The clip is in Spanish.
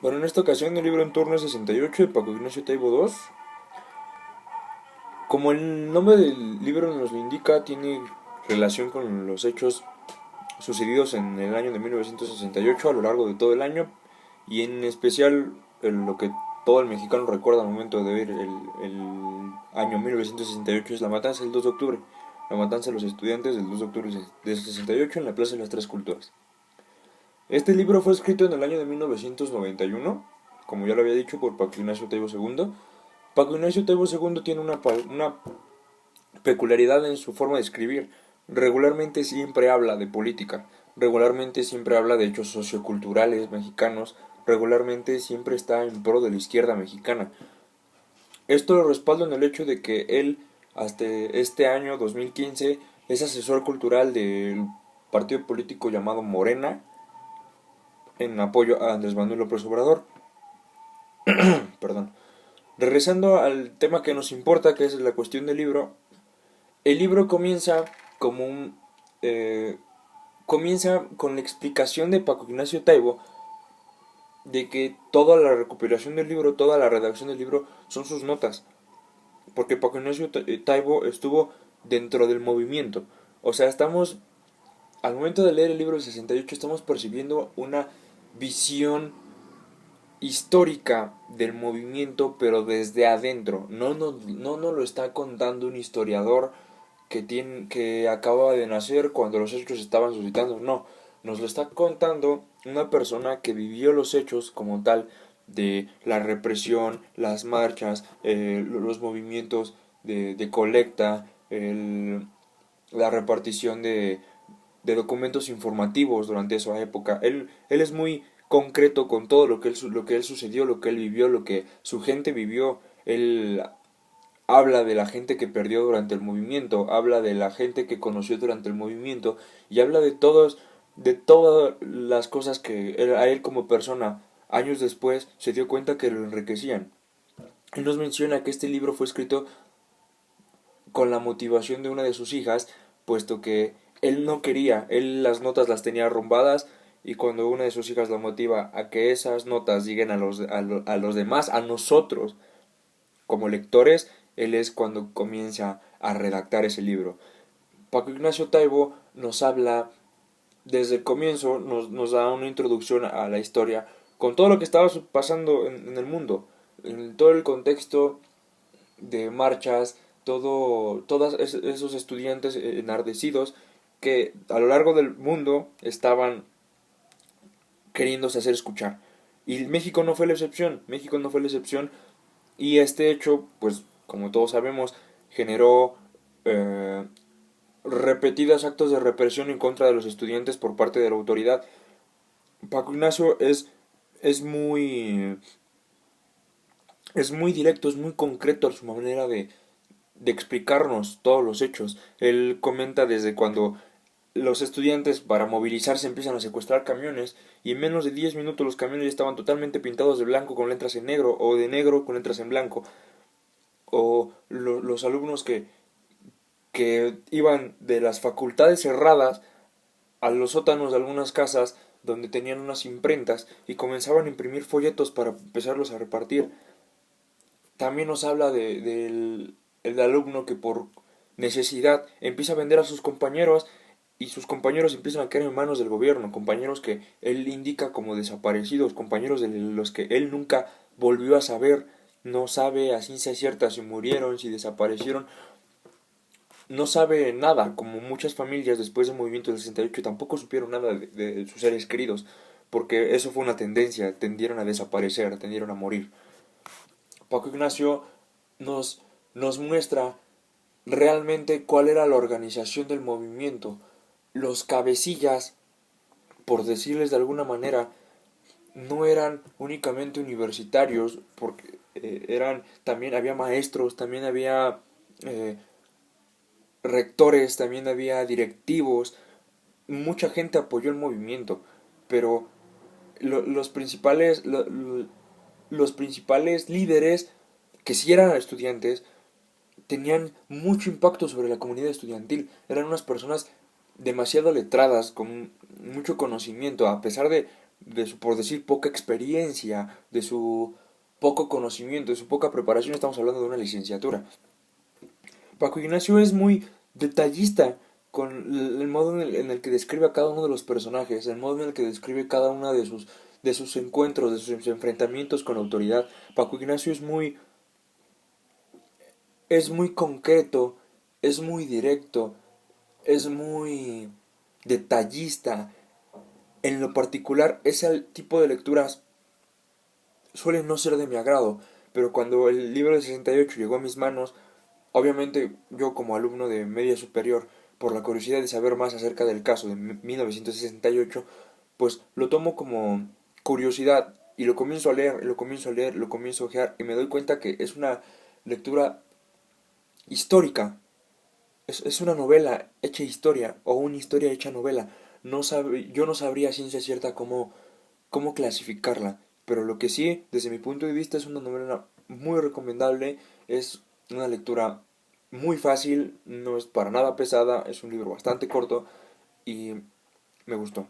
Bueno, en esta ocasión el libro Entorno 68 de Paco Ignacio Taibo II. Como el nombre del libro nos lo indica, tiene relación con los hechos sucedidos en el año de 1968 a lo largo de todo el año, y en especial lo que todo el mexicano recuerda al momento de ver el año 1968 es la matanza del 2 de octubre, la matanza de los estudiantes del 2 de octubre de 68 en la Plaza de las Tres Culturas. Este libro fue escrito en el año de 1991, como ya lo había dicho, por Paco Ignacio Taibo II. Paco Ignacio Taibo II tiene una peculiaridad en su forma de escribir. Regularmente siempre habla de política, regularmente siempre habla de hechos socioculturales mexicanos, regularmente siempre está en pro de la izquierda mexicana. Esto lo respaldo en el hecho de que él, hasta este año 2015, es asesor cultural del partido político llamado Morena, en apoyo a Andrés Manuel López Obrador. Perdón. Regresando al tema que nos importa, que es la cuestión del libro, el libro comienza como un comienza con la explicación de Paco Ignacio Taibo de que toda la recopilación del libro, toda la redacción del libro son sus notas, porque Paco Ignacio Taibo estuvo dentro del movimiento. O sea, estamos al momento de leer el libro del 68 estamos percibiendo una visión histórica del movimiento, pero desde adentro. No nos lo está contando un historiador que acaba de nacer cuando los hechos estaban suscitando. No, nos lo está contando una persona que vivió los hechos como tal de la represión, las marchas, los movimientos de colecta, la repartición de documentos informativos durante esa época. Él es muy concreto con todo lo que él sucedió, lo que él vivió, lo que su gente vivió. Él habla de la gente que perdió durante el movimiento, habla de la gente que conoció durante el movimiento y habla de todas las cosas que a él como persona años después se dio cuenta que lo enriquecían. Él nos menciona que este libro fue escrito con la motivación de una de sus hijas, puesto que él no quería, él las notas las tenía arrumbadas, y cuando una de sus hijas lo motiva a que esas notas lleguen a los demás, a nosotros como lectores, él es cuando comienza a redactar ese libro. Paco Ignacio Taibo nos habla desde el comienzo, nos da una introducción a la historia con todo lo que estaba pasando en el mundo, en todo el contexto de marchas, todos esos estudiantes enardecidos que a lo largo del mundo estaban queriéndose hacer escuchar. Y México no fue la excepción, México no fue la excepción, y este hecho, pues como todos sabemos, generó repetidos actos de represión en contra de los estudiantes por parte de la autoridad. Paco Ignacio es muy es muy directo, es muy concreto en su manera de explicarnos todos los hechos. Él comenta desde cuando los estudiantes para movilizarse empiezan a secuestrar camiones, y en menos de 10 minutos los camiones ya estaban totalmente pintados de blanco con letras en negro, o de negro con letras en blanco, o los alumnos que iban de las facultades cerradas a los sótanos de algunas casas donde tenían unas imprentas y comenzaban a imprimir folletos para empezarlos a repartir. También nos habla del el alumno que por necesidad empieza a vender a sus compañeros, y sus compañeros empiezan a caer en manos del gobierno, compañeros que él indica como desaparecidos, compañeros de los que él nunca volvió a saber, no sabe a ciencia cierta si murieron, si desaparecieron, no sabe nada, como muchas familias después del movimiento del 68 tampoco supieron nada de sus seres queridos, porque eso fue una tendencia, tendieron a desaparecer, tendieron a morir. Paco Ignacio nos, nos muestra realmente cuál era la organización del movimiento. Los cabecillas, por decirles de alguna manera, no eran únicamente universitarios, porque también había maestros, también había eh, rectores, también había directivos, mucha gente apoyó el movimiento, pero los los principales líderes, que sí eran estudiantes, tenían mucho impacto sobre la comunidad estudiantil. Eran unas personas demasiado letradas, con mucho conocimiento, a pesar por decir, poca experiencia, de su poco conocimiento, de su poca preparación, estamos hablando de una licenciatura. Paco Ignacio es muy detallista con el modo en el que describe a cada uno de los personajes, el modo en el que describe cada uno de sus encuentros, de sus enfrentamientos con la autoridad. Paco Ignacio es muy concreto, es muy directo, es muy detallista. En lo particular, ese tipo de lecturas suelen no ser de mi agrado, pero cuando el libro de 68 llegó a mis manos, obviamente yo como alumno de media superior, por la curiosidad de saber más acerca del caso de 1968, pues lo tomo como curiosidad y lo comienzo a leer, lo comienzo a leer, lo comienzo a ojear y me doy cuenta que es una lectura histórica, es una novela hecha historia o una historia hecha novela. Yo no sabría a ciencia cierta cómo clasificarla, pero lo que sí, desde mi punto de vista, es una novela muy recomendable, es una lectura muy fácil, no es para nada pesada, es un libro bastante corto y me gustó.